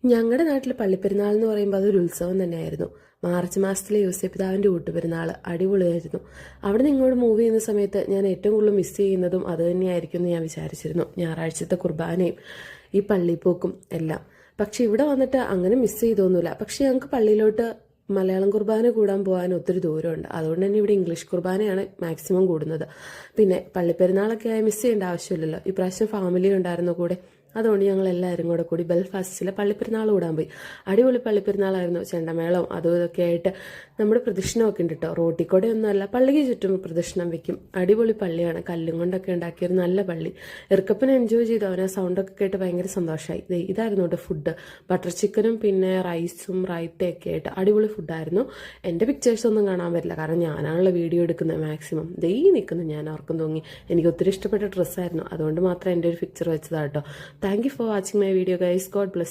ഞങ്ങളുടെ നാട്ടിൽ പള്ളിപ്പെരുന്നാൾ എന്ന് പറയുമ്പോൾ അതൊരു ഉത്സവം തന്നെയായിരുന്നു. മാർച്ച് മാസത്തിലെ യോസേപ്പിതാവിൻ്റെ കൂട്ടുപെരുന്നാൾ അടിപൊളിയായിരുന്നു. അവിടെ നിന്ന് ഇങ്ങോട്ട് മൂവ് ചെയ്യുന്ന സമയത്ത് ഞാൻ ഏറ്റവും കൂടുതൽ മിസ് ചെയ്യുന്നതും അത് തന്നെയായിരിക്കും എന്ന് ഞാൻ വിചാരിച്ചിരുന്നു. ഞായറാഴ്ചത്തെ കുർബാനയും ഈ പള്ളിപ്പോക്കും എല്ലാം. പക്ഷെ ഇവിടെ വന്നിട്ട് അങ്ങനെ മിസ് ചെയ്തൊന്നുമില്ല. പക്ഷെ ഞങ്ങൾക്ക് പള്ളിയിലോട്ട് മലയാളം കുർബാന കൂടാൻ പോകാൻ ഒത്തിരി ദൂരമുണ്ട്. അതുകൊണ്ട് തന്നെ ഇവിടെ ഇംഗ്ലീഷ് കുർബാനയാണ് മാക്സിമം കൂടുന്നത്. പിന്നെ പള്ളിപ്പെരുന്നാളൊക്കെ ആയി മിസ് ചെയ്യേണ്ട ആവശ്യമില്ലല്ലോ. ഇപ്രാവശ്യം ഫാമിലി ഉണ്ടായിരുന്നു കൂടെ. അതുകൊണ്ട് ഞങ്ങൾ എല്ലാവരും കൂടി ബെൽഫാസ്റ്റിലെ പള്ളിപ്പെരുന്നാൾ കൂടാൻ പോയി. അടിപൊളി പള്ളിപ്പെരുന്നാളായിരുന്നു. ചെണ്ടമേളവും അതും ഇതൊക്കെ ആയിട്ട് നമ്മുടെ പ്രദക്ഷിണമൊക്കെ ഉണ്ട് കേട്ടോ. റോട്ടിക്കൂടെ ഒന്നുമല്ല, പള്ളിക്ക് ചുറ്റും പ്രദക്ഷിണം വെക്കും. അടിപൊളി പള്ളിയാണ്, കല്ലും കൊണ്ടൊക്കെ ഉണ്ടാക്കിയൊരു നല്ല പള്ളി. എർക്കപ്പനെ എൻജോയ് ചെയ്തു. അവനെ സൗണ്ടൊക്കെ കേട്ട് ഭയങ്കര സന്തോഷമായി. ഇതായിരുന്നു കേട്ടോ ഫുഡ്. ബട്ടർ ചിക്കനും പിന്നെ റൈസും റൈത്തയൊക്കെ ആയിട്ട് അടിപൊളി ഫുഡായിരുന്നു. എൻ്റെ പിക്ചേഴ്സ് ഒന്നും കാണാൻ പറ്റില്ല, കാരണം ഞാനാണല്ലോ വീഡിയോ എടുക്കുന്നത് മാക്സിമം. നിൽക്കുന്നു ഞാൻ, ഓർക്കും തോന്നി. എനിക്ക് ഒത്തിരി ഇഷ്ടപ്പെട്ട ഡ്രസ്സായിരുന്നു, അതുകൊണ്ട് മാത്രം എൻ്റെ ഒരു picture വെച്ചതാട്ടോ. Thank you for watching my video guys. God bless you.